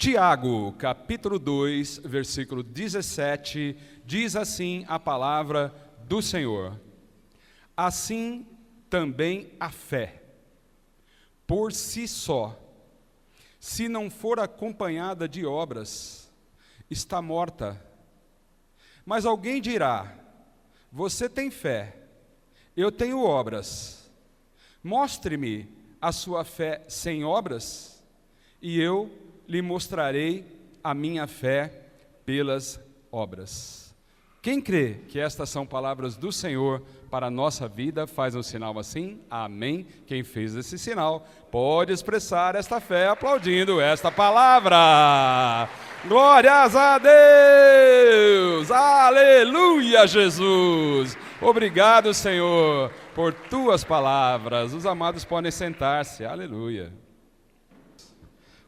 Tiago, capítulo 2, versículo 17, diz assim a palavra do Senhor: assim também a fé, por si só, se não for acompanhada de obras, está morta. Mas alguém dirá: você tem fé, eu tenho obras. Mostre-me a sua fé sem obras, e eu lhe mostrarei a minha fé pelas obras. Quem crê que estas são palavras do Senhor para a nossa vida, faz um sinal assim, amém. Quem fez esse sinal pode expressar esta fé aplaudindo esta palavra. Glórias a Deus, aleluia, Jesus. Obrigado, Senhor, por tuas palavras. Os amados podem sentar-se, aleluia.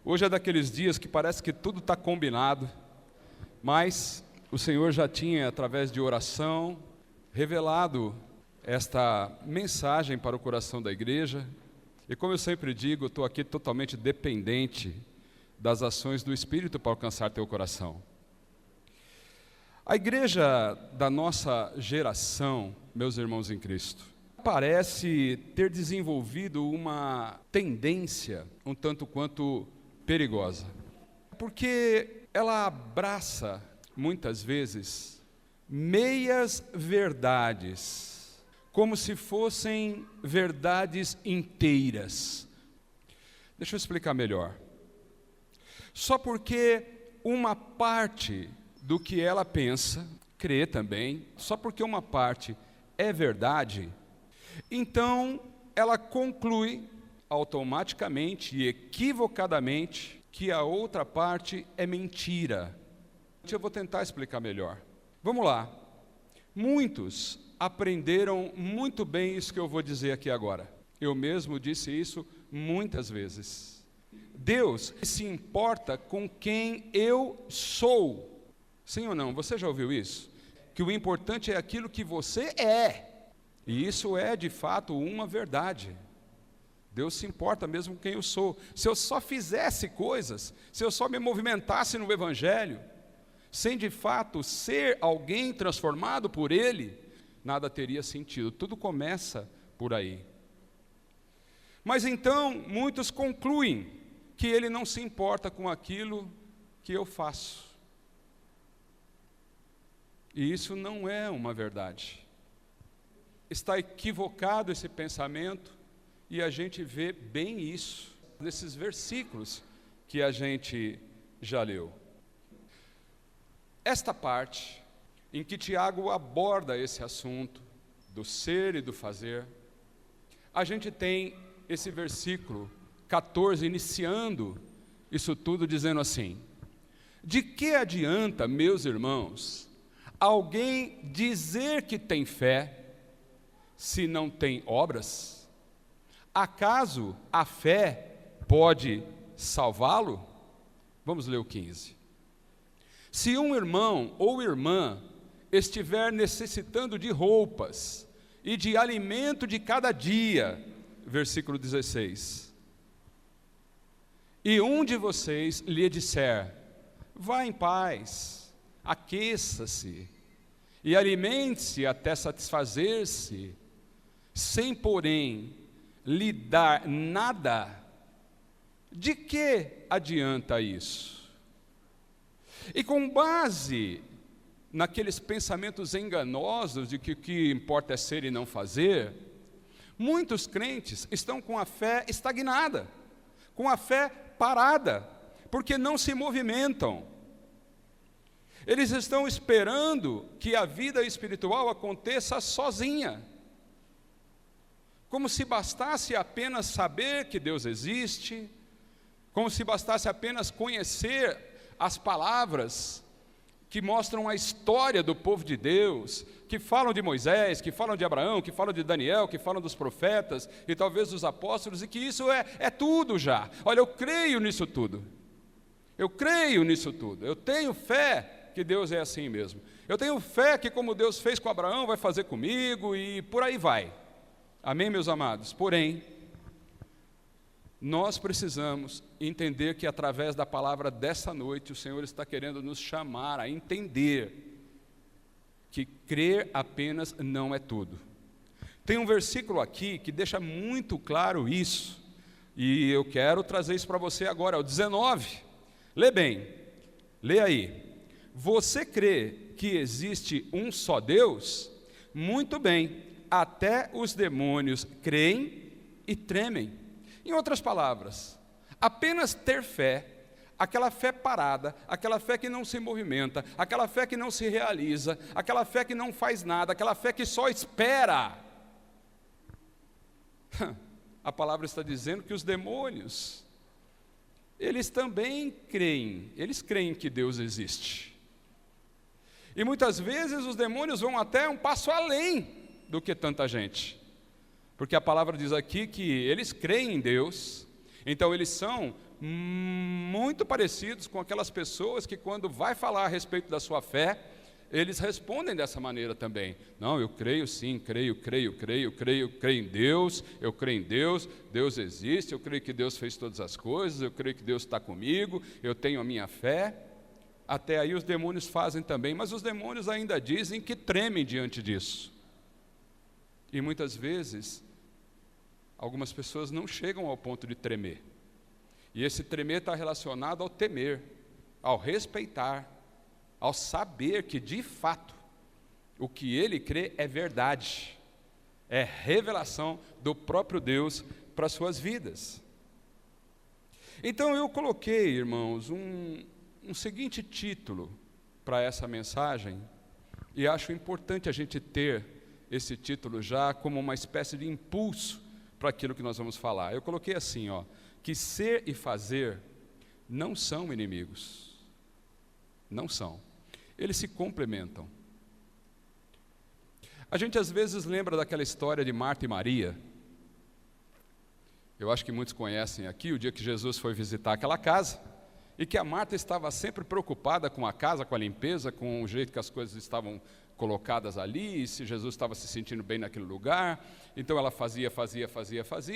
Hoje é daqueles dias que parece que tudo está combinado, mas o Senhor já tinha, através de oração, revelado esta mensagem para o coração da igreja. E como eu sempre digo, eu estou aqui totalmente dependente das ações do Espírito para alcançar teu coração. A igreja da nossa geração, meus irmãos em Cristo, parece ter desenvolvido uma tendência um tanto quanto perigosa, porque ela abraça, muitas vezes, meias verdades, como se fossem verdades inteiras. Deixa eu explicar melhor. Só porque uma parte do que ela pensa, crê também, só porque uma parte é verdade, então ela conclui automaticamente e equivocadamente que a outra parte é mentira. Eu vou tentar explicar melhor. Vamos lá. Muitos aprenderam muito bem isso que eu vou dizer aqui agora. Eu mesmo disse isso muitas vezes. Deus se importa com quem eu sou. Sim ou não? Você já ouviu isso? Que o importante é aquilo que você é. E isso é, de fato, uma verdade. Deus se importa mesmo com quem eu sou. Se eu só fizesse coisas, se eu só me movimentasse no Evangelho, sem de fato ser alguém transformado por Ele, nada teria sentido. Tudo começa por aí. Mas então, muitos concluem que Ele não se importa com aquilo que eu faço. E isso não é uma verdade. Está equivocado esse pensamento, e a gente vê bem isso nesses versículos que a gente já leu. Esta parte em que Tiago aborda esse assunto do ser e do fazer, a gente tem esse versículo 14 iniciando isso tudo dizendo assim: de que adianta, meus irmãos, alguém dizer que tem fé se não tem obras? Acaso a fé pode salvá-lo? Vamos ler o 15. Se um irmão ou irmã estiver necessitando de roupas e de alimento de cada dia, versículo 16, e um de vocês lhe disser: vá em paz, aqueça-se e alimente-se até satisfazer-se, sem, porém, lhe dar nada, de que adianta isso? E com base naqueles pensamentos enganosos de que o que importa é ser e não fazer, muitos crentes estão com a fé estagnada, com a fé parada, porque não se movimentam. Eles estão esperando que a vida espiritual aconteça sozinha, como se bastasse apenas saber que Deus existe, como se bastasse apenas conhecer as palavras que mostram a história do povo de Deus, que falam de Moisés, que falam de Abraão, que falam de Daniel, que falam dos profetas e talvez dos apóstolos, e que isso é tudo já. Olha, eu creio nisso tudo. Eu creio nisso tudo. Eu tenho fé que Deus é assim mesmo. Eu tenho fé que como Deus fez com Abraão, vai fazer comigo e por aí vai. Amém, meus amados? Porém, nós precisamos entender que através da palavra dessa noite, o Senhor está querendo nos chamar a entender que crer apenas não é tudo. Tem um versículo aqui que deixa muito claro isso, e eu quero trazer isso para você agora, é o 19. Lê bem, lê aí. Você crê que existe um só Deus? Muito bem, até os demônios creem e tremem. Em outras palavras, apenas ter fé, aquela fé parada, aquela fé que não se movimenta, aquela fé que não se realiza, aquela fé que não faz nada, aquela fé que só espera. A palavra está dizendo que os demônios, eles também creem, eles creem que Deus existe. E muitas vezes os demônios vão até um passo além do que tanta gente. Porque a palavra diz aqui que eles creem em Deus, então eles são muito parecidos com aquelas pessoas que quando vai falar a respeito da sua fé, eles respondem dessa maneira também. Não, eu creio sim, creio em Deus, eu creio em Deus, Deus existe, eu creio que Deus fez todas as coisas, eu creio que Deus está comigo, eu tenho a minha fé. Até aí os demônios fazem também, mas os demônios ainda dizem que tremem diante disso. E muitas vezes, algumas pessoas não chegam ao ponto de tremer. E esse tremer está relacionado ao temer, ao respeitar, ao saber que, de fato, o que ele crê é verdade, é revelação do próprio Deus para as suas vidas. Então eu coloquei, irmãos, um seguinte título para essa mensagem, e acho importante a gente ter esse título já como uma espécie de impulso para aquilo que nós vamos falar. Eu coloquei assim, que ser e fazer não são inimigos. Não são. Eles se complementam. A gente às vezes lembra daquela história de Marta e Maria. Eu acho que muitos conhecem aqui o dia que Jesus foi visitar aquela casa, e que a Marta estava sempre preocupada com a casa, com a limpeza, com o jeito que as coisas estavam colocadas ali, e se Jesus estava se sentindo bem naquele lugar. Então ela fazia,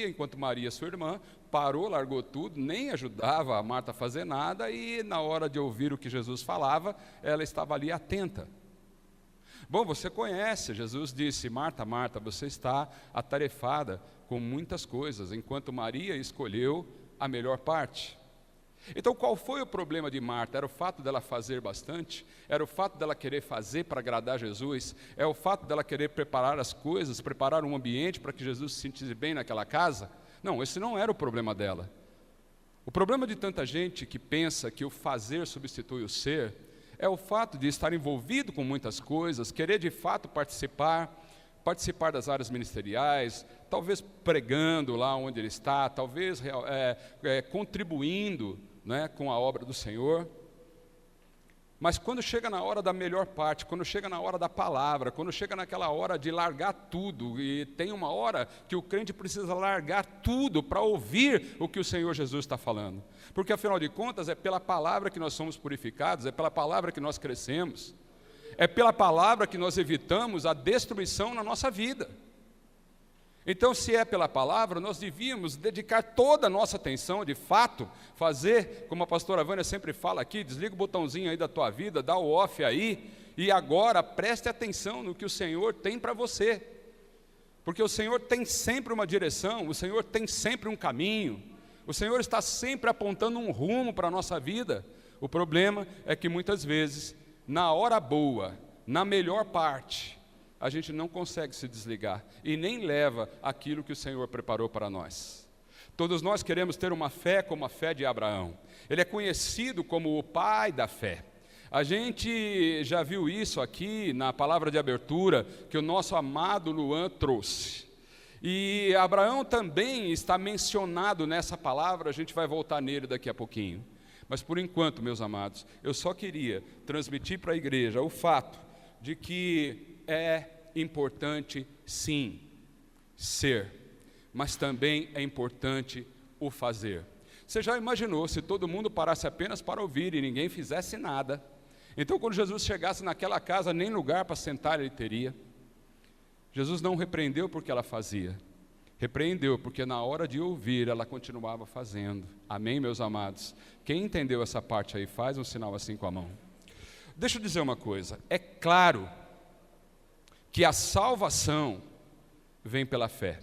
enquanto Maria, sua irmã, parou, largou tudo, nem ajudava a Marta a fazer nada, e na hora de ouvir o que Jesus falava, ela estava ali atenta. Bom, você conhece, Jesus disse: Marta, Marta, você está atarefada com muitas coisas, enquanto Maria escolheu a melhor parte. Então qual foi o problema de Marta? Era o fato dela fazer bastante? Era o fato dela querer fazer para agradar Jesus? É o fato dela querer preparar as coisas, preparar um ambiente para que Jesus se sentisse bem naquela casa? Não, esse não era o problema dela. O problema de tanta gente que pensa que o fazer substitui o ser, é o fato de estar envolvido com muitas coisas, querer de fato participar das áreas ministeriais, talvez pregando lá onde ele está, talvez contribuindo, com a obra do Senhor. Mas quando chega na hora da melhor parte, quando chega na hora da palavra, quando chega naquela hora de largar tudo, e tem uma hora que o crente precisa largar tudo para ouvir o que o Senhor Jesus está falando, porque afinal de contas é pela palavra que nós somos purificados, é pela palavra que nós crescemos, é pela palavra que nós evitamos a destruição na nossa vida. Então, se é pela palavra, nós devíamos dedicar toda a nossa atenção, de fato, fazer, como a pastora Vânia sempre fala aqui, desliga o botãozinho aí da tua vida, dá o off aí, e agora preste atenção no que o Senhor tem para você, porque o Senhor tem sempre uma direção, o Senhor tem sempre um caminho, o Senhor está sempre apontando um rumo para a nossa vida. O problema é que muitas vezes, na hora boa, na melhor parte, a gente não consegue se desligar e nem leva aquilo que o Senhor preparou para nós. Todos nós queremos ter uma fé como a fé de Abraão. Ele é conhecido como o pai da fé. A gente já viu isso aqui na palavra de abertura que o nosso amado Luan trouxe. E Abraão também está mencionado nessa palavra, a gente vai voltar nele daqui a pouquinho. Mas por enquanto, meus amados, eu só queria transmitir para a igreja o fato de que é importante, sim, ser, mas também é importante o fazer. Você já imaginou se todo mundo parasse apenas para ouvir e ninguém fizesse nada? Então, quando Jesus chegasse naquela casa, nem lugar para sentar ele teria. Jesus não repreendeu porque ela fazia, Repreendeu, porque na hora de ouvir, ela continuava fazendo. Amém, meus amados? Quem entendeu essa parte aí, faz um sinal assim com a mão. Deixa eu dizer uma coisa. É claro que a salvação vem pela fé.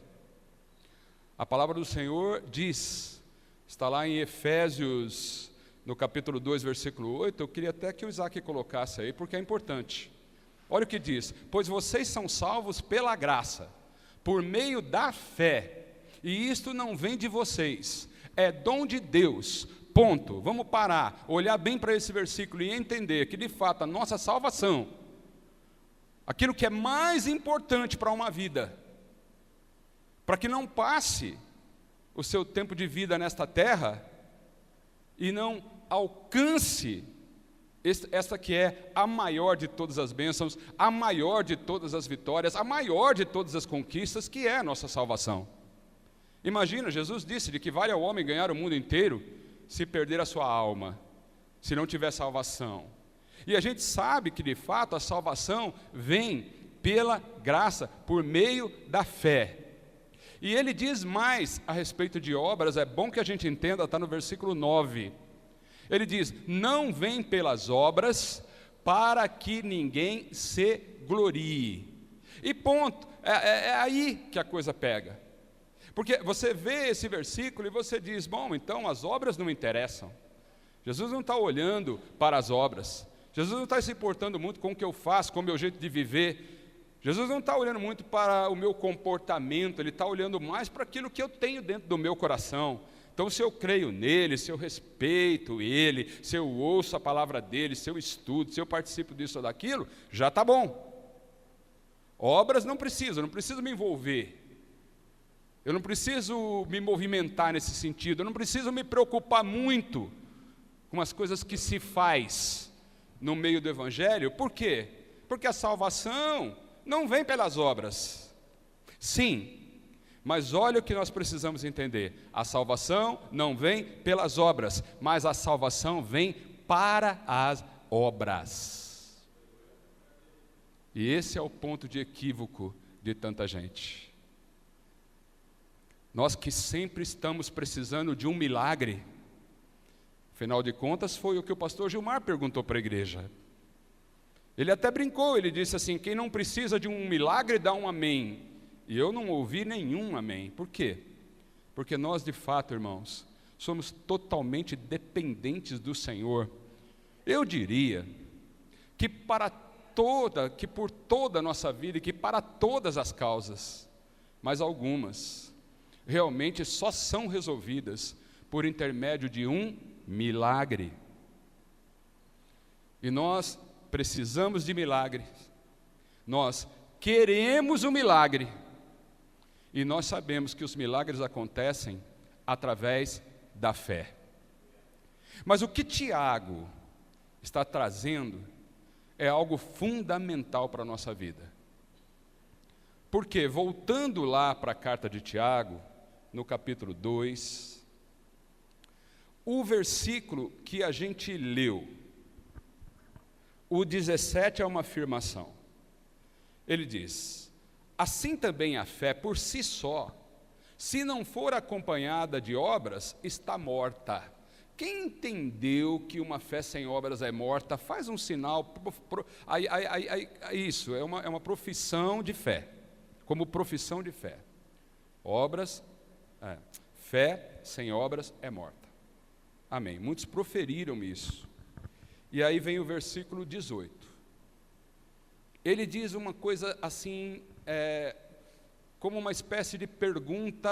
A palavra do Senhor diz, está lá em Efésios, no capítulo 2, versículo 8, eu queria até que o Isaac colocasse aí, porque é importante. Olha o que diz: pois vocês são salvos pela graça, por meio da fé, e isto não vem de vocês, é dom de Deus, ponto. Vamos parar, olhar bem para esse versículo e entender que de fato a nossa salvação, aquilo que é mais importante para uma vida, para que não passe o seu tempo de vida nesta terra, e não alcance esta que é a maior de todas as bênçãos, a maior de todas as vitórias, a maior de todas as conquistas, que é a nossa salvação. Imagina, Jesus disse de que vale ao homem ganhar o mundo inteiro, se perder a sua alma, se não tiver salvação. E a gente sabe que de fato a salvação vem pela graça, por meio da fé. E ele diz mais a respeito de obras, é bom que a gente entenda, está no versículo 9. Ele diz: não vem pelas obras para que ninguém se glorie. E ponto, é aí que a coisa pega. Porque você vê esse versículo e você diz: bom, então as obras não interessam. Jesus não está olhando para as obras. Jesus não está se importando muito com o que eu faço, com o meu jeito de viver. Jesus não está olhando muito para o meu comportamento, Ele está olhando mais para aquilo que eu tenho dentro do meu coração. Então, se eu creio nele, se eu respeito ele, se eu ouço a palavra dele, se eu estudo, se eu participo disso ou daquilo, já está bom. Obras não preciso, eu não preciso me envolver. Eu não preciso me movimentar nesse sentido, eu não preciso me preocupar muito com as coisas que se faz no meio do Evangelho. Por quê? Porque a salvação não vem pelas obras. Sim, mas olha o que nós precisamos entender: a salvação não vem pelas obras, mas a salvação vem para as obras. E esse é o ponto de equívoco de tanta gente. Nós que sempre estamos precisando de um milagre, afinal de contas foi o que o pastor Gilmar perguntou para a igreja. Ele até brincou, ele disse assim: quem não precisa de um milagre dá um amém. E eu não ouvi nenhum amém. Por quê? Porque nós, de fato, irmãos, somos totalmente dependentes do Senhor. Eu diria que por toda a nossa vida, e que para todas as causas, mas algumas realmente só são resolvidas por intermédio de um milagre. E nós precisamos de milagres. Nós queremos um milagre. E nós sabemos que os milagres acontecem através da fé. Mas o que Tiago está trazendo é algo fundamental para a nossa vida. Porque, voltando lá para a carta de Tiago, no capítulo 2, o versículo que a gente leu, o 17 é uma afirmação. Ele diz: assim também a fé por si só, se não for acompanhada de obras, está morta. Quem entendeu que uma fé sem obras é morta, faz um sinal. Isso, é uma profissão de fé, como profissão de fé. Fé sem obras é morta. Amém. Muitos proferiram isso. E aí vem o versículo 18. Ele diz uma coisa assim, como uma espécie de pergunta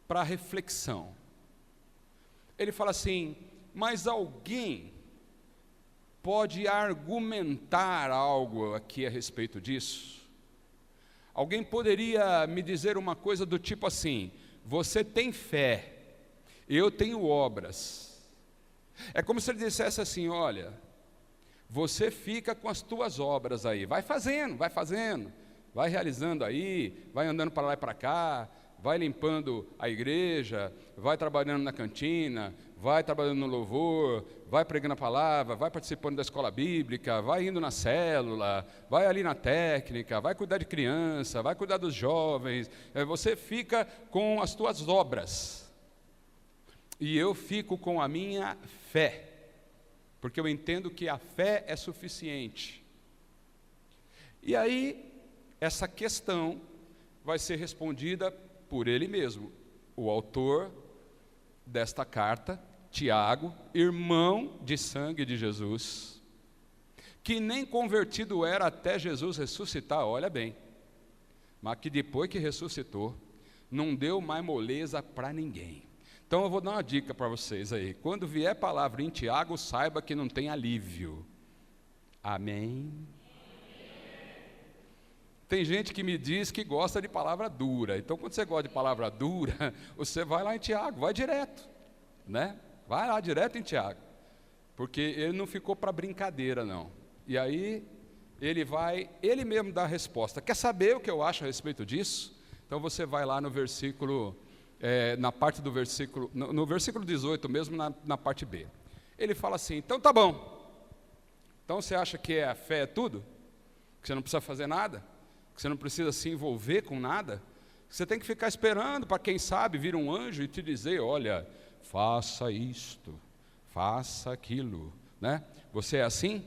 para reflexão. Ele fala assim: mas alguém pode argumentar algo aqui a respeito disso? Alguém poderia me dizer uma coisa do tipo assim: você tem fé, eu tenho obras. É como se ele dissesse assim: olha, você fica com as tuas obras aí, vai fazendo, vai realizando aí, vai andando para lá e para cá, vai limpando a igreja, vai trabalhando na cantina, vai trabalhando no louvor, vai pregando a palavra, vai participando da escola bíblica, vai indo na célula, vai ali na técnica, vai cuidar de criança, vai cuidar dos jovens. Você fica com as tuas obras. E eu fico com a minha fé, porque eu entendo que a fé é suficiente. E aí, essa questão vai ser respondida por ele mesmo, o autor desta carta, Tiago, irmão de sangue de Jesus, que nem convertido era até Jesus ressuscitar, olha bem, mas que depois que ressuscitou, não deu mais moleza para ninguém. Então eu vou dar uma dica para vocês aí, quando vier palavra em Tiago, saiba que não tem alívio. Amém? Tem gente que me diz que gosta de palavra dura. Então, quando você gosta de palavra dura, você vai lá em Tiago, vai direto, né? Vai lá direto em Tiago, porque ele não ficou para brincadeira, não. E aí, ele mesmo dá a resposta. Quer saber o que eu acho a respeito disso? Então, você vai lá no versículo, na parte do versículo, no versículo 18 mesmo, na parte B. Ele fala assim, então tá bom. Então, você acha que a fé é tudo? Que você não precisa fazer nada? Que você não precisa se envolver com nada, você tem que ficar esperando para quem sabe vir um anjo e te dizer, olha, faça isto, faça aquilo, né? Você é assim?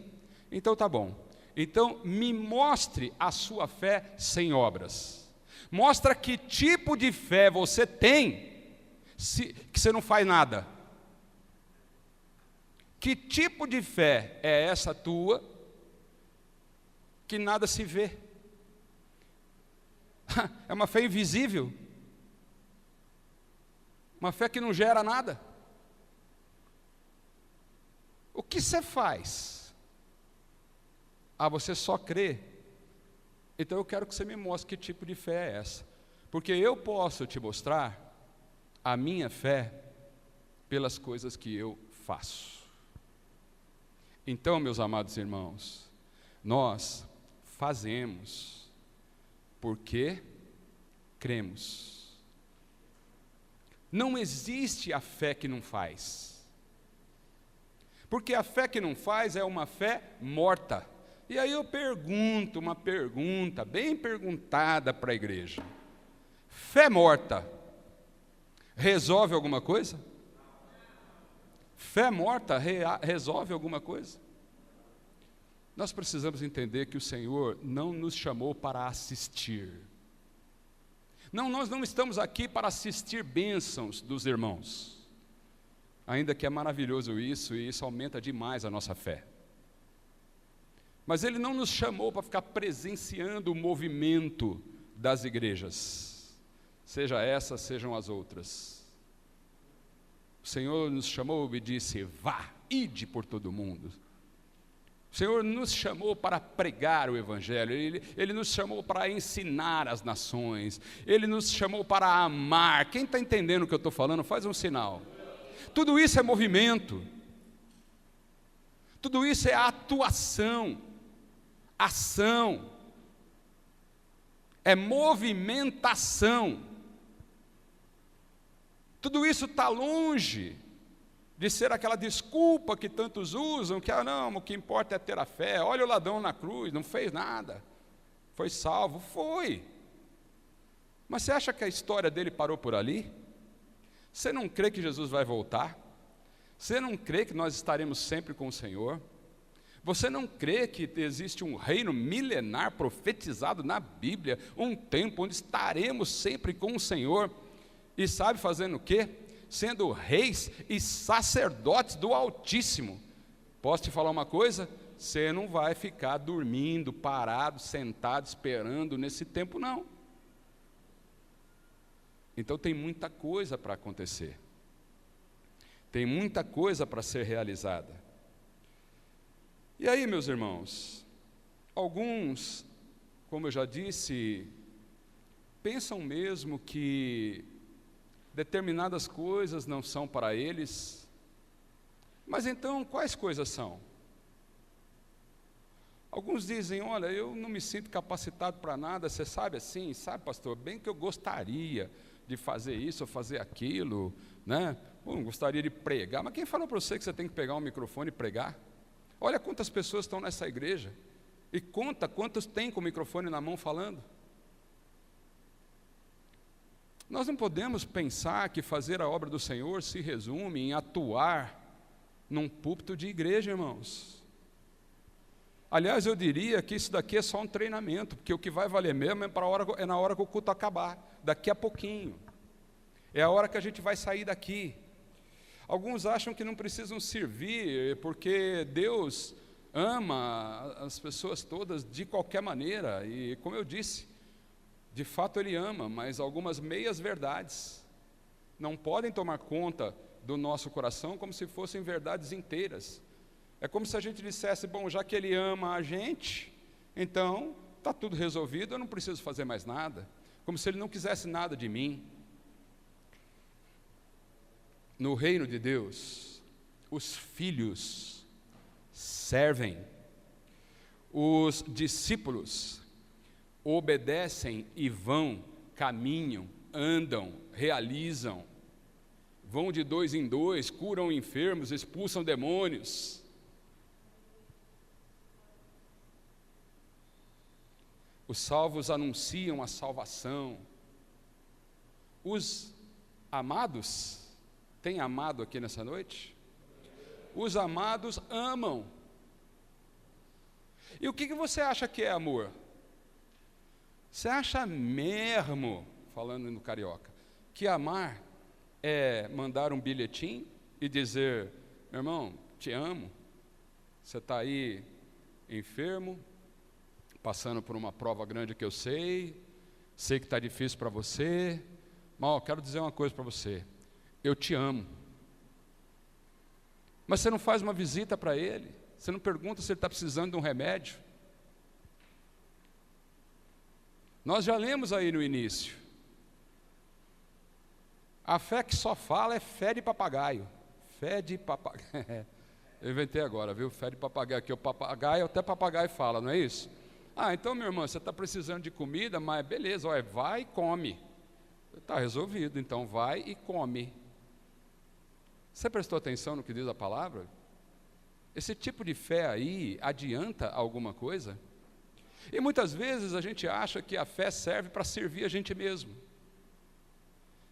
Então tá bom. Então me mostre a sua fé sem obras. Mostra que tipo de fé você tem que você não faz nada. Que tipo de fé é essa tua que nada se vê? É uma fé invisível, uma fé que não gera nada. O que você faz? Você só crê. Então eu quero que você me mostre que tipo de fé é essa, porque eu posso te mostrar a minha fé pelas coisas que eu faço. Então, meus amados irmãos, nós fazemos porque cremos. Não existe a fé que não faz. Porque a fé que não faz é uma fé morta. E aí eu pergunto uma pergunta bem perguntada para a igreja. Fé morta resolve alguma coisa? Fé morta resolve alguma coisa? Nós precisamos entender que o Senhor não nos chamou para assistir. Não, nós não estamos aqui para assistir bênçãos dos irmãos. Ainda que é maravilhoso isso, e isso aumenta demais a nossa fé. Mas Ele não nos chamou para ficar presenciando o movimento das igrejas, seja essas, sejam as outras. O Senhor nos chamou e disse, vá, ide por todo o mundo. O Senhor nos chamou para pregar o Evangelho, Ele nos chamou para ensinar as nações, Ele nos chamou para amar. Quem está entendendo o que eu estou falando, faz um sinal. Tudo isso é movimento, tudo isso é atuação, ação, é movimentação. Tudo isso está longe de ser aquela desculpa que tantos usam, que não, o que importa é ter a fé. Olha o ladrão na cruz, não fez nada, foi salvo, foi. Mas você acha que a história dele parou por ali? Você não crê que Jesus vai voltar? Você não crê que nós estaremos sempre com o Senhor? Você não crê que existe um reino milenar profetizado na Bíblia, um tempo onde estaremos sempre com o Senhor? E sabe fazendo o quê? Sendo reis e sacerdotes do Altíssimo. Posso te falar uma coisa? Você não vai ficar dormindo, parado, sentado, esperando nesse tempo, não. Então tem muita coisa para acontecer. Tem muita coisa para ser realizada. E aí, meus irmãos, alguns, como eu já disse, pensam mesmo que determinadas coisas não são para eles. Mas então, quais coisas são? Alguns dizem, olha, eu não me sinto capacitado para nada, você sabe assim, sabe pastor, bem que eu gostaria, de fazer isso ou fazer aquilo, né? Não gostaria de pregar, mas quem falou para você que você tem que pegar um microfone e pregar? Olha quantas pessoas estão nessa igreja, e conta quantos tem com o microfone na mão falando. Nós não podemos pensar que fazer a obra do Senhor se resume em atuar num púlpito de igreja, irmãos. Aliás, eu diria que isso daqui é só um treinamento, porque o que vai valer mesmo é na hora que o culto acabar, daqui a pouquinho. É a hora que a gente vai sair daqui. Alguns acham que não precisam servir, porque Deus ama as pessoas todas de qualquer maneira, e como eu disse, de fato Ele ama, mas algumas meias verdades não podem tomar conta do nosso coração como se fossem verdades inteiras. É como se a gente dissesse, bom, já que Ele ama a gente, então está tudo resolvido, eu não preciso fazer mais nada, como se Ele não quisesse nada de mim. No reino de Deus, os filhos servem, os discípulos obedecem e vão, caminham, andam, realizam, vão de 2 em 2, curam enfermos, expulsam demônios. Os salvos anunciam a salvação. Os amados, tem amado aqui nessa noite? Os amados amam. E o que você acha que é amor? Você acha mesmo, falando no carioca, que amar é mandar um bilhetinho e dizer, meu irmão, te amo, você está aí enfermo, passando por uma prova grande que eu sei que está difícil para você, mas eu quero dizer uma coisa para você, eu te amo. Mas você não faz uma visita para ele, você não pergunta se ele está precisando de um remédio. Nós já lemos aí no início, a fé que só fala é fé de papagaio. Fé de papagaio. Eu inventei agora, viu? Fé de papagaio, que o papagaio, até papagaio fala, não é isso? Ah, então, meu irmão, você está precisando de comida, mas beleza, olha, vai e come. Está resolvido, então vai e come. Você prestou atenção no que diz a palavra? Esse tipo de fé aí adianta alguma coisa? E muitas vezes a gente acha que a fé serve para servir a gente mesmo.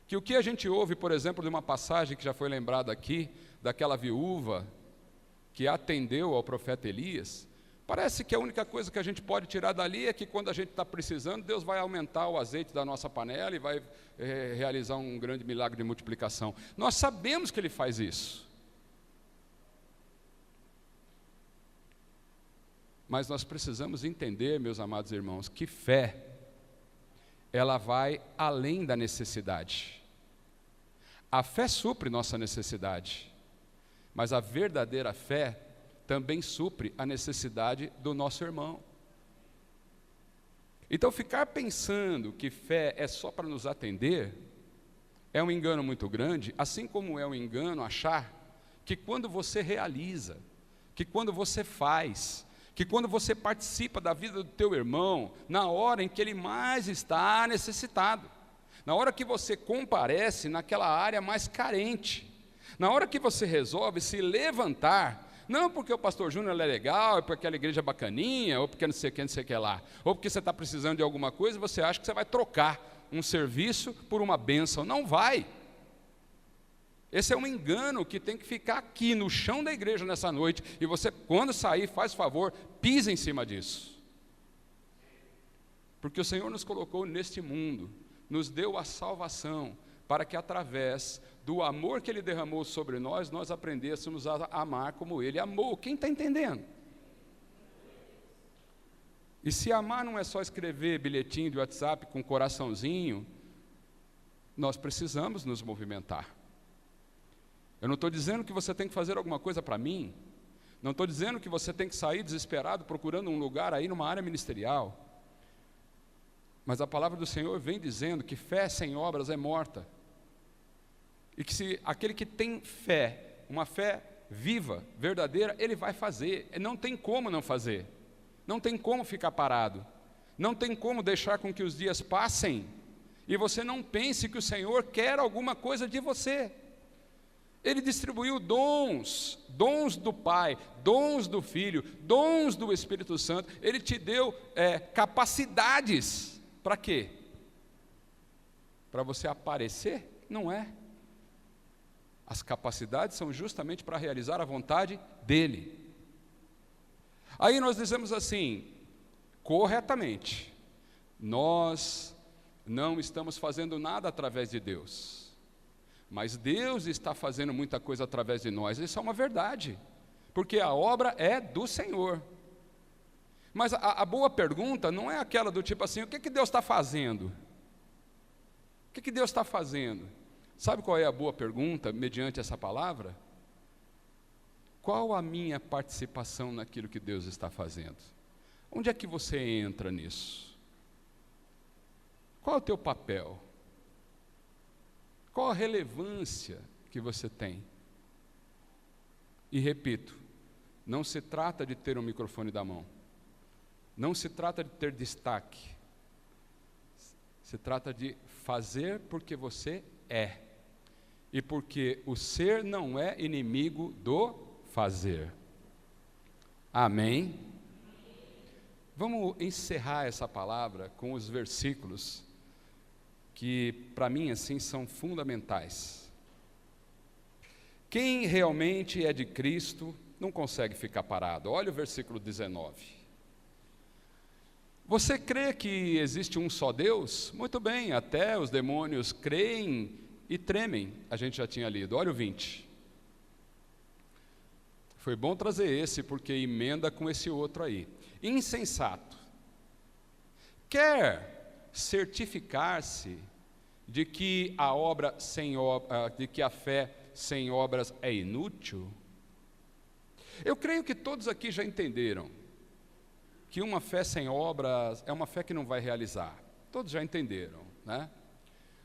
Que o que a gente ouve, por exemplo, de uma passagem que já foi lembrada aqui, daquela viúva que atendeu ao profeta Elias, parece que a única coisa que a gente pode tirar dali é que quando a gente está precisando, Deus vai aumentar o azeite da nossa panela e vai realizar um grande milagre de multiplicação. Nós sabemos que Ele faz isso. Mas nós precisamos entender, meus amados irmãos, que fé, ela vai além da necessidade. A fé supre nossa necessidade, mas a verdadeira fé também supre a necessidade do nosso irmão. Então, ficar pensando que fé é só para nos atender, é um engano muito grande, assim como é um engano achar que quando você realiza, que quando você faz, que quando você participa da vida do teu irmão, na hora em que ele mais está necessitado, na hora que você comparece naquela área mais carente, na hora que você resolve se levantar, não porque o pastor Júnior é legal, ou porque aquela igreja é bacaninha, ou porque não sei o que lá, ou porque você está precisando de alguma coisa, você acha que você vai trocar um serviço por uma bênção. Não vai. Esse é um engano que tem que ficar aqui no chão da igreja nessa noite, e você, quando sair, faz favor, pisa em cima disso. Porque o Senhor nos colocou neste mundo, nos deu a salvação, para que através do amor que Ele derramou sobre nós, nós aprendêssemos a amar como Ele amou. Quem está entendendo? E se amar não é só escrever bilhetinho de WhatsApp com coraçãozinho, nós precisamos nos movimentar. Eu não estou dizendo que você tem que fazer alguma coisa para mim, não estou dizendo que você tem que sair desesperado procurando um lugar aí numa área ministerial, mas a palavra do Senhor vem dizendo que fé sem obras é morta, e que se aquele que tem fé, uma fé viva, verdadeira, ele vai fazer, não tem como não fazer, não tem como ficar parado, não tem como deixar com que os dias passem E você não pense que o Senhor quer alguma coisa de você. Ele distribuiu dons, dons do Pai, dons do Filho, dons do Espírito Santo. Ele te deu capacidades. Para quê? Para você aparecer? Não é. As capacidades são justamente para realizar a vontade dEle. Aí nós dizemos assim, corretamente, nós não estamos fazendo nada através de Deus, mas Deus está fazendo muita coisa através de nós. Isso é uma verdade, porque a obra é do Senhor. Mas a boa pergunta não é aquela do tipo assim, o que Deus está fazendo? O que Deus está fazendo? Sabe qual é a boa pergunta, mediante essa palavra? Qual a minha participação naquilo que Deus está fazendo? Onde é que você entra nisso? Qual é o teu papel? Qual a relevância que você tem? E repito, não se trata de ter um microfone da mão. Não se trata de ter destaque. Se trata de fazer porque você é. E porque o ser não é inimigo do fazer. Amém? Vamos encerrar essa palavra com os versículos que, para mim, assim, são fundamentais. Quem realmente é de Cristo não consegue ficar parado. Olha o versículo 19. Você crê que existe um só Deus? Muito bem, até os demônios creem e tremem. A gente já tinha lido. Olha o 20. Foi bom trazer esse, porque emenda com esse outro aí. Insensato. Quer certificar-se de que de que a fé sem obras é inútil? Eu creio que todos aqui já entenderam que uma fé sem obras é uma fé que não vai realizar. Todos já entenderam, né?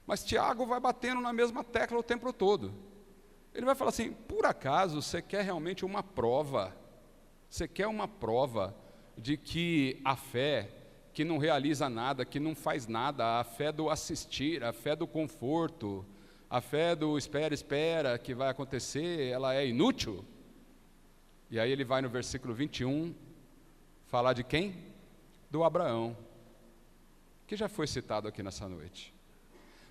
Mas Tiago vai batendo na mesma tecla o tempo todo. Ele vai falar assim, por acaso você quer realmente uma prova? Você quer uma prova de que a fé que não realiza nada, que não faz nada, a fé do assistir, a fé do conforto, a fé do espera, que vai acontecer, ela é inútil? E aí ele vai no versículo 21, falar de quem? Do Abraão, que já foi citado aqui nessa noite.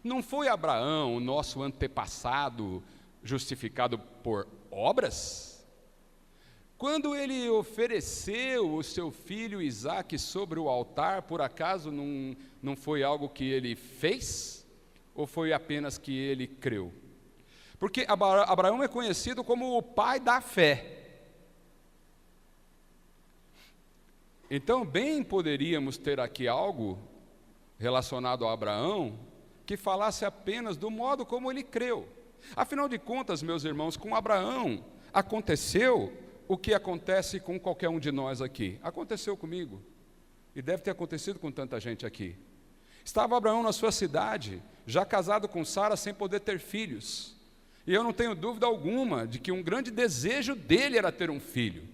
Não foi Abraão, o nosso antepassado, justificado por obras? Quando ele ofereceu o seu filho Isaque sobre o altar, por acaso não foi algo que ele fez? Ou foi apenas que ele creu? Porque Abraão é conhecido como o pai da fé. Então, bem poderíamos ter aqui algo relacionado a Abraão que falasse apenas do modo como ele creu. Afinal de contas, meus irmãos, com Abraão aconteceu o que acontece com qualquer um de nós aqui. Aconteceu comigo, e deve ter acontecido com tanta gente aqui. Estava Abraão na sua cidade, já casado com Sara, sem poder ter filhos. E eu não tenho dúvida alguma de que um grande desejo dele era ter um filho.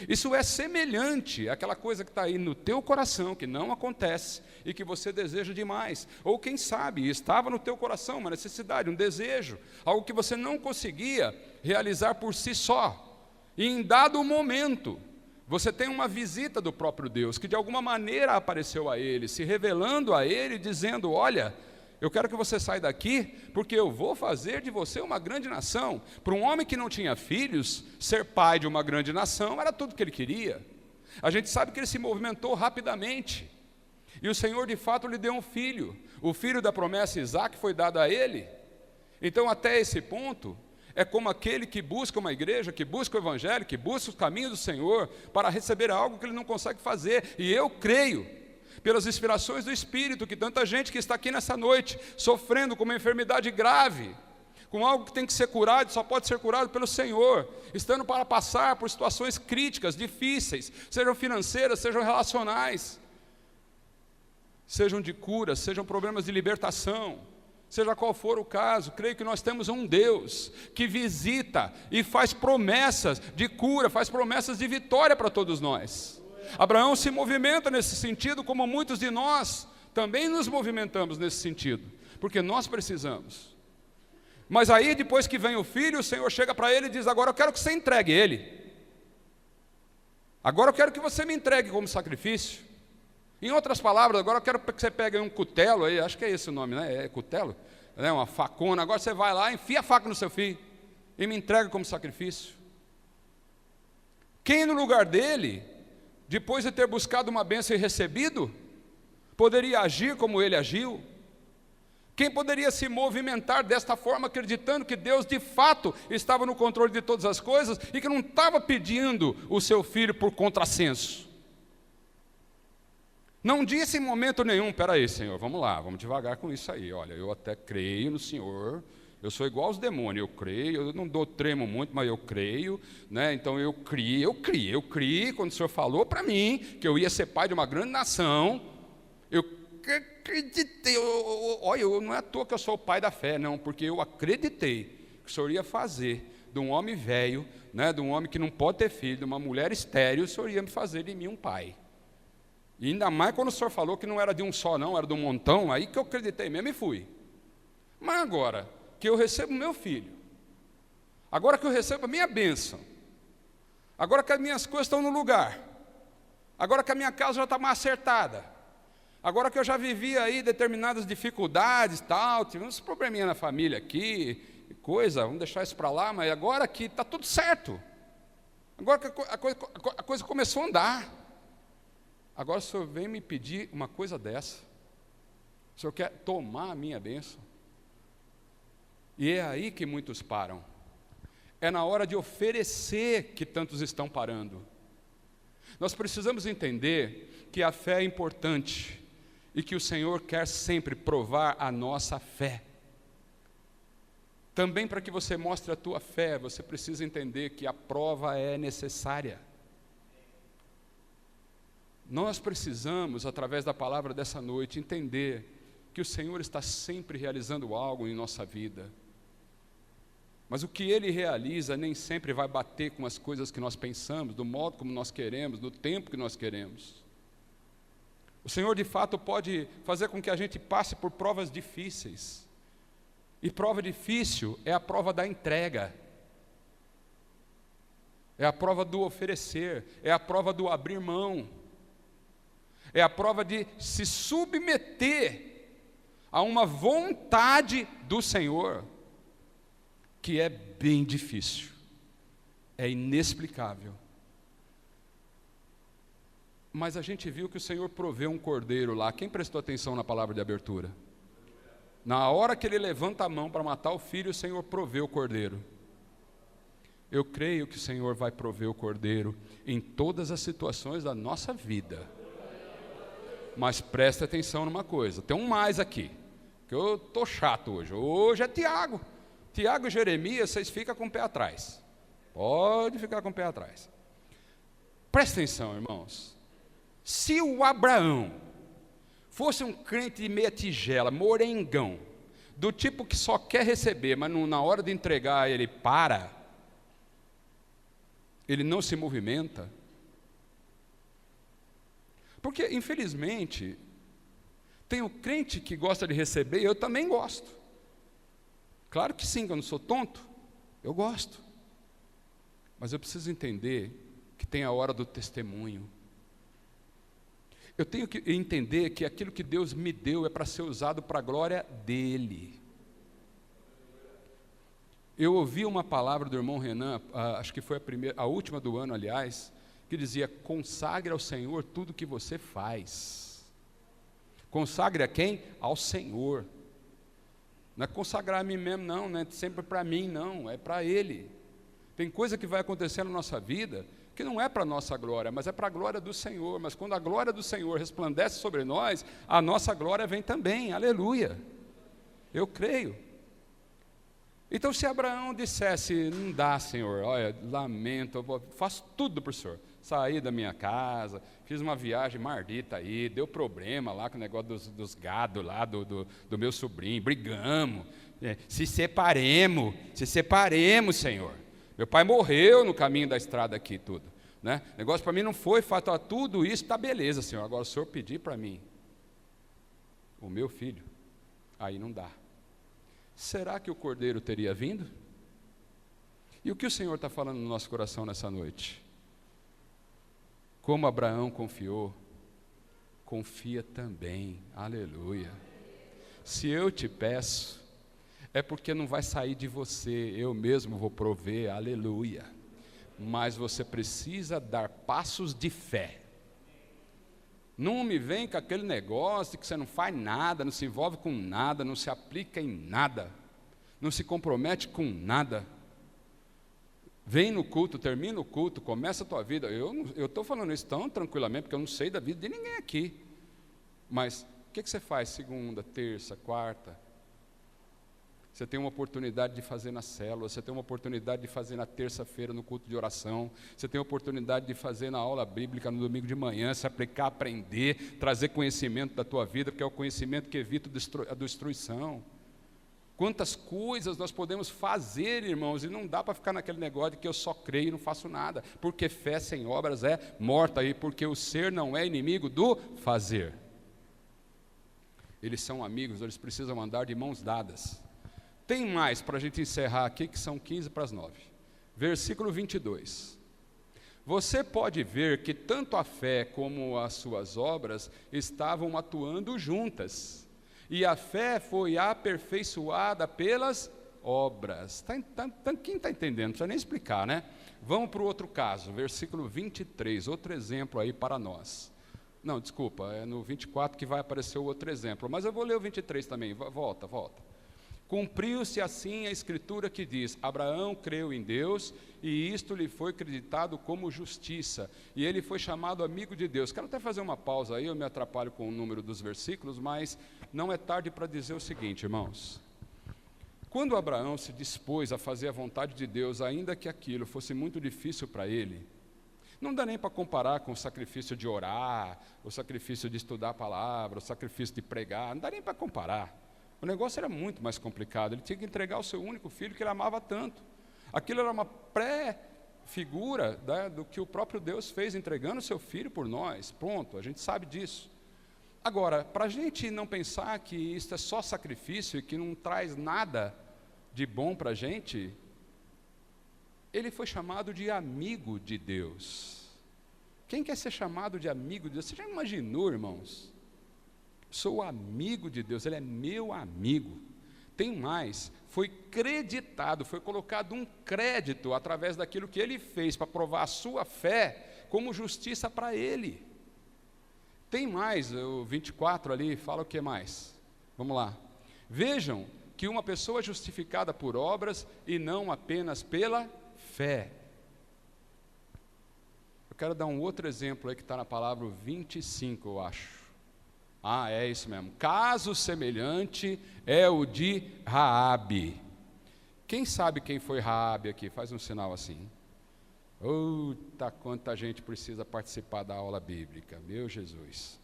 Isso é semelhante àquela coisa que está aí no teu coração, que não acontece, e que você deseja demais. Ou quem sabe, estava no teu coração uma necessidade, um desejo, algo que você não conseguia realizar por si só. E em dado momento, você tem uma visita do próprio Deus, que de alguma maneira apareceu a ele, se revelando a ele, dizendo, olha, eu quero que você saia daqui, porque eu vou fazer de você uma grande nação. Para um homem que não tinha filhos, ser pai de uma grande nação era tudo que ele queria. A gente sabe que ele se movimentou rapidamente, e o Senhor de fato lhe deu um filho. O filho da promessa Isaque foi dado a ele. Então até esse ponto, é como aquele que busca uma igreja, que busca o evangelho, que busca os caminhos do Senhor, para receber algo que ele não consegue fazer. E eu creio, pelas inspirações do Espírito, que tanta gente que está aqui nessa noite, sofrendo com uma enfermidade grave, com algo que tem que ser curado, só pode ser curado pelo Senhor, estando para passar por situações críticas, difíceis, sejam financeiras, sejam relacionais, sejam de cura, sejam problemas de libertação, seja qual for o caso, creio que nós temos um Deus que visita e faz promessas de cura, faz promessas de vitória para todos nós. Abraão se movimenta nesse sentido, como muitos de nós também nos movimentamos nesse sentido. porque nós precisamos. Mas aí, depois que vem o filho, o Senhor chega para ele e diz: agora eu quero que você entregue ele. Agora eu quero que você me entregue como sacrifício. Em outras palavras, agora eu quero que você pegue um cutelo, aí, acho que é esse o nome, né? É cutelo, né? Uma facona. Agora você vai lá, enfia a faca no seu filho e me entrega como sacrifício. Quem no lugar dele, depois de ter buscado uma bênção e recebido, poderia agir como ele agiu? Quem poderia se movimentar desta forma, acreditando que Deus de fato estava no controle de todas as coisas e que não estava pedindo o seu filho por contrassenso? Não disse em momento nenhum: espera aí, Senhor, vamos lá, vamos devagar com isso aí. Olha, eu até creio no Senhor, eu sou igual aos demônios, eu creio, eu não dou tremo muito, mas eu creio, né? Então eu criei, quando o Senhor falou para mim que eu ia ser pai de uma grande nação, eu acreditei, olha, não é à toa que eu sou o pai da fé, não, porque eu acreditei que o Senhor ia fazer de um homem velho, né, de um homem que não pode ter filho, de uma mulher estéril, o Senhor ia me fazer de mim um pai. E ainda mais quando o Senhor falou que não era de um só não, era de um montão, aí que eu acreditei mesmo e fui. Mas agora que eu recebo meu filho, agora que eu recebo a minha bênção, agora que as minhas coisas estão no lugar, agora que a minha casa já está mais acertada, agora que eu já vivi aí determinadas dificuldades, tal, tive uns probleminha na família aqui, coisa, vamos deixar isso para lá, mas agora que está tudo certo, agora que a coisa começou a andar, agora o Senhor vem me pedir uma coisa dessa, o Senhor quer tomar a minha bênção, e é aí que muitos param, é na hora de oferecer que tantos estão parando. Nós precisamos entender que a fé é importante, e que o Senhor quer sempre provar a nossa fé. Também, para que você mostre a tua fé, você precisa entender que a prova é necessária. Nós precisamos, através da palavra dessa noite, entender que o Senhor está sempre realizando algo em nossa vida. Mas o que Ele realiza nem sempre vai bater com as coisas que nós pensamos, do modo como nós queremos, do tempo que nós queremos. O Senhor, de fato, pode fazer com que a gente passe por provas difíceis. E prova difícil é a prova da entrega. É a prova do oferecer. É a prova do abrir mão. É a prova de se submeter a uma vontade do Senhor, que é bem difícil. É inexplicável. Mas a gente viu que o Senhor proveu um cordeiro lá. Quem prestou atenção na palavra de abertura? Na hora que ele levanta a mão para matar o filho, o Senhor proveu o cordeiro. Eu creio que o Senhor vai prover o cordeiro em todas as situações da nossa vida. Mas preste atenção numa coisa, tem um mais aqui, que eu estou chato hoje. Hoje é Tiago. Tiago e Jeremias, vocês ficam com o pé atrás. Pode ficar com o pé atrás. Preste atenção, irmãos. Se o Abraão fosse um crente de meia tigela, morengão, do tipo que só quer receber, mas na hora de entregar ele para, ele não se movimenta, porque infelizmente tem o crente que gosta de receber, eu também gosto, claro que sim, que eu não sou tonto, eu gosto, mas eu preciso entender que tem a hora do testemunho. Eu tenho que entender que aquilo que Deus me deu é para ser usado para a glória dEle. Eu ouvi uma palavra do irmão Renan, acho que foi a última do ano, aliás, que dizia: consagre ao Senhor tudo que você faz. Consagre a quem? Ao Senhor. Não é consagrar a mim mesmo, não é sempre para mim, não, é para Ele. Tem coisa que vai acontecer na nossa vida que não é para a nossa glória, mas é para a glória do Senhor. Mas quando a glória do Senhor resplandece sobre nós, a nossa glória vem também, aleluia. Eu creio. Então, se Abraão dissesse: não dá, Senhor, olha, lamento, eu faço tudo para o Senhor. Saí da minha casa, fiz uma viagem mardita aí, deu problema lá com o negócio dos gados lá, do meu sobrinho, brigamos, se separemos, Senhor. Meu pai morreu no caminho da estrada aqui, tudo. Né? O negócio para mim não foi fato, tudo isso está beleza, Senhor. Agora o Senhor pedir para mim, o meu filho, Aí não dá. Será que o cordeiro teria vindo? E o que o Senhor está falando no nosso coração nessa noite? Como Abraão confiou, confia também, aleluia. Se eu te peço, é porque não vai sair de você, eu mesmo vou prover, aleluia. Mas você precisa dar passos de fé. Não me vem com aquele negócio de que você não faz nada, não se envolve com nada, não se aplica em nada, não se compromete com nada. Vem no culto, termina o culto, começa a tua vida. Eu estou falando isso tão tranquilamente, porque eu não sei da vida de ninguém aqui. Mas o que você faz segunda, terça, quarta? Você tem uma oportunidade de fazer na célula, você tem uma oportunidade de fazer na terça-feira no culto de oração, você tem a oportunidade de fazer na aula bíblica no domingo de manhã, se aplicar, aprender, trazer conhecimento da tua vida, porque é o conhecimento que evita a destruição. Quantas coisas nós podemos fazer, irmãos, e não dá para ficar naquele negócio de que eu só creio e não faço nada, porque fé sem obras é morta, e porque o ser não é inimigo do fazer. Eles são amigos, eles precisam andar de mãos dadas. Tem mais para a gente encerrar aqui, que são 15 para as 9. Versículo 22. Você pode ver que tanto a fé como as suas obras estavam atuando juntas. E a fé foi aperfeiçoada pelas obras. Quem está entendendo? Não precisa nem explicar, né? Vamos para o outro caso, versículo 23, outro exemplo aí para nós. Não, desculpa, é no 24 que vai aparecer o outro exemplo, mas eu vou ler o 23 também, volta. Cumpriu-se assim a escritura que diz, Abraão creu em Deus, e isto lhe foi acreditado como justiça, e ele foi chamado amigo de Deus. Quero até fazer uma pausa aí, eu me atrapalho com o número dos versículos, mas não é tarde para dizer o seguinte, irmãos. Quando Abraão se dispôs a fazer a vontade de Deus, ainda que aquilo fosse muito difícil para ele, não dá nem para comparar com o sacrifício de orar, o sacrifício de estudar a palavra, o sacrifício de pregar, não dá nem para comparar. O negócio era muito mais complicado, ele tinha que entregar o seu único filho que ele amava tanto. Aquilo era uma pré-figura do que o próprio Deus fez, entregando o seu filho por nós, pronto, a gente sabe disso. Agora, para a gente não pensar que isso é só sacrifício e que não traz nada de bom para a gente, ele foi chamado de amigo de Deus. Quem quer ser chamado de amigo de Deus? Você já imaginou, irmãos? Sou amigo de Deus, ele é meu amigo. Tem mais, foi creditado, foi colocado um crédito através daquilo que ele fez para provar a sua fé como justiça para ele. Tem mais, o 24 ali fala o que mais? Vamos lá. Vejam que uma pessoa é justificada por obras e não apenas pela fé. Eu quero dar um outro exemplo aí que está na palavra 25, eu acho. É isso mesmo. Caso semelhante é o de Raabe. Quem sabe quem foi Raabe aqui? Faz um sinal assim. Quanta gente precisa participar da aula bíblica, meu Jesus.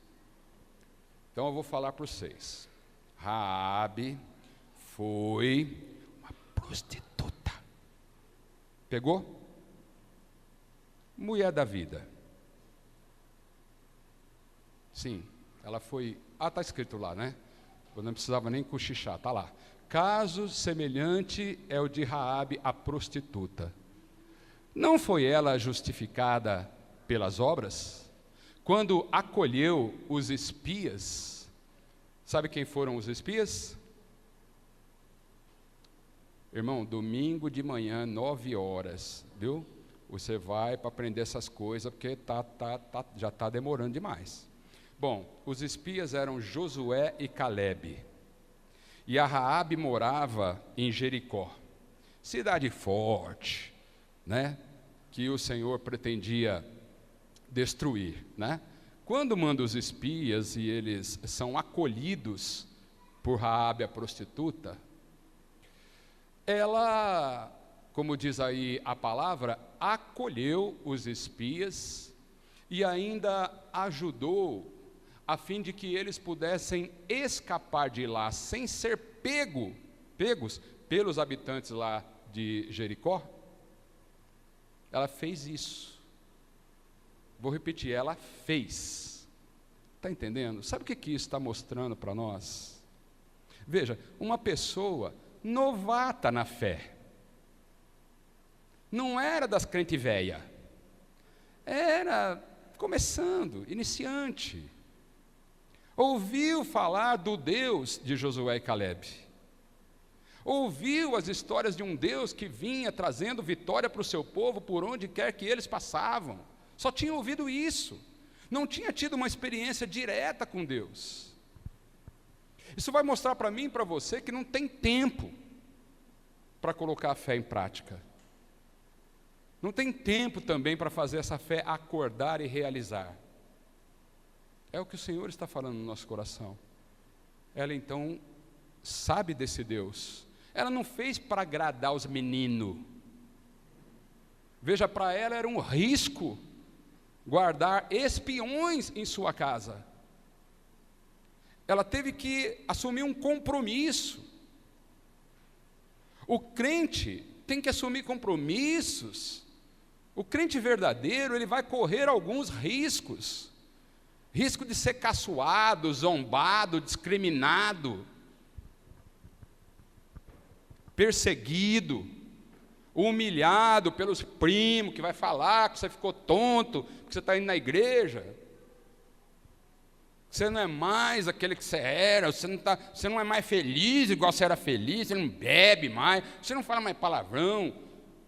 Então eu vou falar para vocês. Raabe foi uma prostituta. Pegou? Mulher da vida. Sim. Ela foi, está escrito lá, né? Eu não precisava nem cochichar, está lá. Caso semelhante é o de Raabe, a prostituta. Não foi ela justificada pelas obras? Quando acolheu os espias, sabe quem foram os espias? Irmão, domingo de manhã, 9 horas, viu? Você vai para aprender essas coisas, porque já está demorando demais. Bom, os espias eram Josué e Calebe, e a Raabe morava em Jericó, cidade forte, né, que o Senhor pretendia destruir, né? Quando manda os espias e eles são acolhidos por Raabe a prostituta, ela, como diz aí a palavra, acolheu os espias e ainda ajudou a fim de que eles pudessem escapar de lá sem ser pegos pelos habitantes lá de Jericó. Ela fez isso. Vou repetir, ela fez. Está entendendo? Sabe o que isso está mostrando para nós? Veja, uma pessoa novata na fé. Não era das crente véia. Era começando, iniciante. Ouviu falar do Deus de Josué e Calebe. Ouviu as histórias de um Deus que vinha trazendo vitória para o seu povo por onde quer que eles passavam. Só tinha ouvido isso. Não tinha tido uma experiência direta com Deus. Isso vai mostrar para mim e para você que não tem tempo para colocar a fé em prática. Não tem tempo também para fazer essa fé acordar e realizar. É o que o Senhor está falando no nosso coração. Ela então sabe desse Deus. Ela não fez para agradar os meninos. Veja, para ela era um risco guardar espiões em sua casa. Ela teve que assumir um compromisso. O crente tem que assumir compromissos. O crente verdadeiro, ele vai correr alguns riscos. Risco de ser caçoado, zombado, discriminado, perseguido, humilhado pelos primos, que vai falar que você ficou tonto, que você está indo na igreja, que você não é mais aquele que você era, você não é mais feliz igual você era feliz, você não bebe mais, você não fala mais palavrão.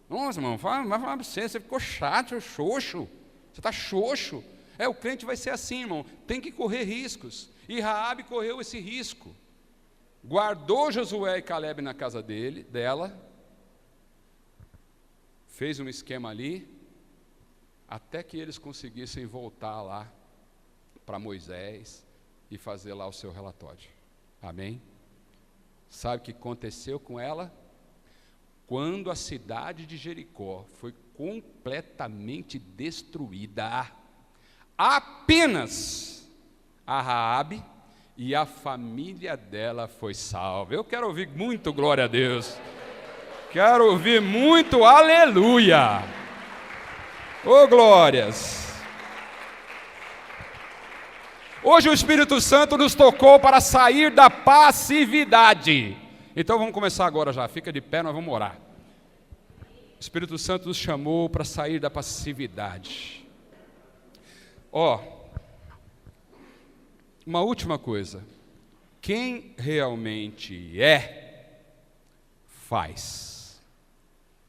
Nossa, irmão, vai falar para você ficou chato, xoxo, você está xoxo. O crente vai ser assim, irmão, tem que correr riscos. E Raabe correu esse risco. Guardou Josué e Calebe na casa dela, fez um esquema ali, até que eles conseguissem voltar lá para Moisés e fazer lá o seu relatório. Amém? Sabe o que aconteceu com ela? Quando a cidade de Jericó foi completamente destruída, apenas a Raabe e a família dela foi salva. Eu quero ouvir muito glória a Deus. Quero ouvir muito aleluia. Ô glórias. Hoje o Espírito Santo nos tocou para sair da passividade. Então vamos começar agora já. Fica de pé, nós vamos orar. O Espírito Santo nos chamou para sair da passividade. Uma última coisa. Quem realmente é, faz.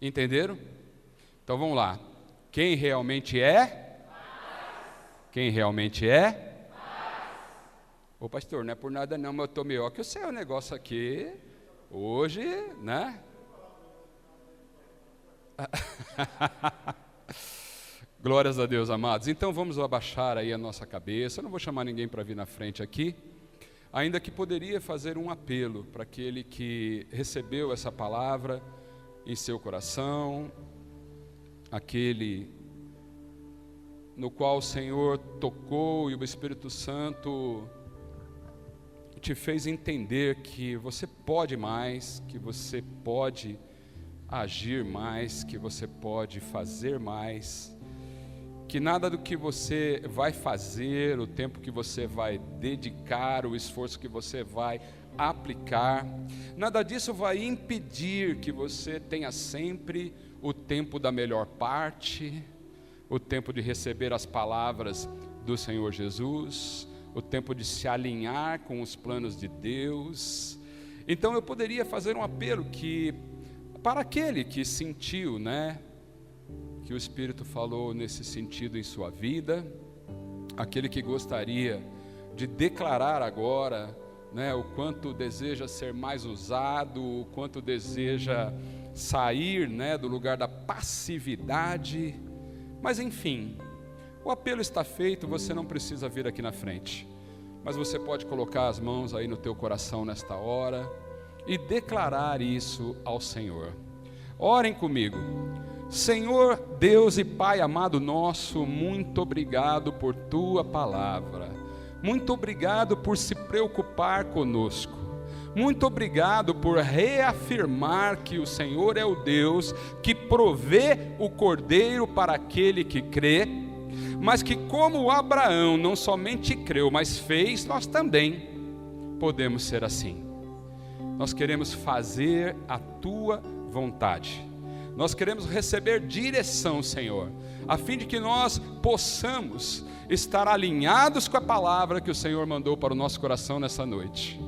Entenderam? Então vamos lá. Quem realmente é? Quem realmente é? Ô pastor, não é por nada não, mas eu estou melhor que o seu negócio aqui. Hoje, né? Glórias a Deus, amados. Então vamos abaixar aí a nossa cabeça. Eu não vou chamar ninguém para vir na frente aqui, ainda que poderia fazer um apelo para aquele que recebeu essa palavra em seu coração, aquele no qual o Senhor tocou e o Espírito Santo te fez entender que você pode mais, que você pode agir mais, que você pode fazer mais, que nada do que você vai fazer, o tempo que você vai dedicar, o esforço que você vai aplicar, nada disso vai impedir que você tenha sempre o tempo da melhor parte, o tempo de receber as palavras do Senhor Jesus, o tempo de se alinhar com os planos de Deus. Então eu poderia fazer um apelo para aquele que sentiu, que o Espírito falou nesse sentido em sua vida, aquele que gostaria de declarar agora, o quanto deseja ser mais usado, o quanto deseja sair, do lugar da passividade. Mas enfim, o apelo está feito, você não precisa vir aqui na frente, mas você pode colocar as mãos aí no teu coração nesta hora e declarar isso ao Senhor. Orem comigo. Senhor Deus e Pai amado nosso, muito obrigado por Tua palavra, muito obrigado por se preocupar conosco, muito obrigado por reafirmar que o Senhor é o Deus que provê o cordeiro para aquele que crê, mas que como Abraão não somente creu, mas fez, nós também podemos ser assim. nós queremos fazer a tua vontade. Nós queremos receber direção, Senhor, a fim de que nós possamos estar alinhados com a palavra que o Senhor mandou para o nosso coração nessa noite,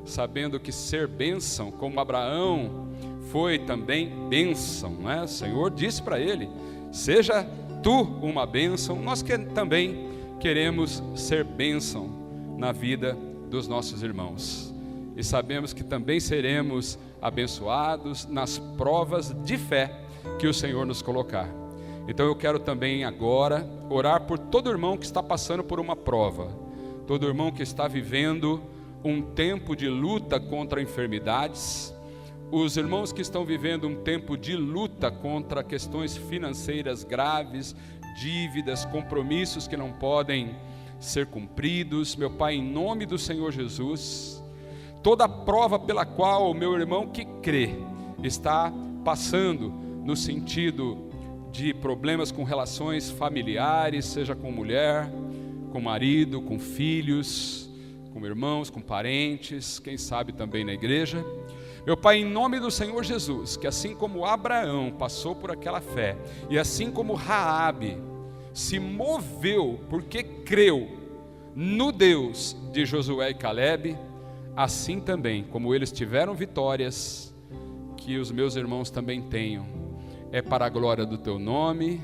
sabendo que ser bênção, como Abraão foi também bênção, né? O Senhor disse para ele: seja tu uma bênção. Nós também queremos ser bênção na vida dos nossos irmãos, e sabemos que também seremos abençoados nas provas de fé que o Senhor nos colocar. Então eu quero também agora orar por todo irmão que está passando por uma prova, todo irmão que está vivendo um tempo de luta contra enfermidades, os irmãos que estão vivendo um tempo de luta contra questões financeiras graves, dívidas, compromissos que não podem ser cumpridos. Meu Pai, em nome do Senhor Jesus, toda prova pela qual o meu irmão que crê está passando no sentido de problemas com relações familiares, seja com mulher, com marido, com filhos, com irmãos, com parentes, quem sabe também na igreja. Meu Pai, em nome do Senhor Jesus, que assim como Abraão passou por aquela fé, e assim como Raabe se moveu porque creu no Deus de Josué e Calebe, assim também como eles tiveram vitórias, que os meus irmãos também tenham. É para a glória do teu nome,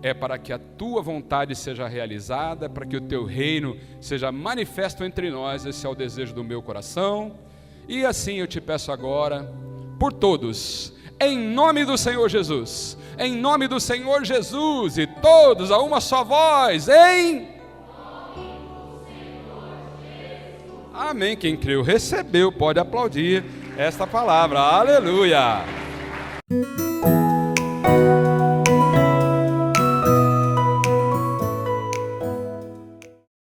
é para que a tua vontade seja realizada, para que o teu reino seja manifesto entre nós. Esse é o desejo do meu coração. E assim eu te peço agora, por todos, em nome do Senhor Jesus, em nome do Senhor Jesus, e todos a uma só voz, em nome do Senhor Jesus. Amém. Quem creu recebeu, pode aplaudir esta palavra. Aleluia.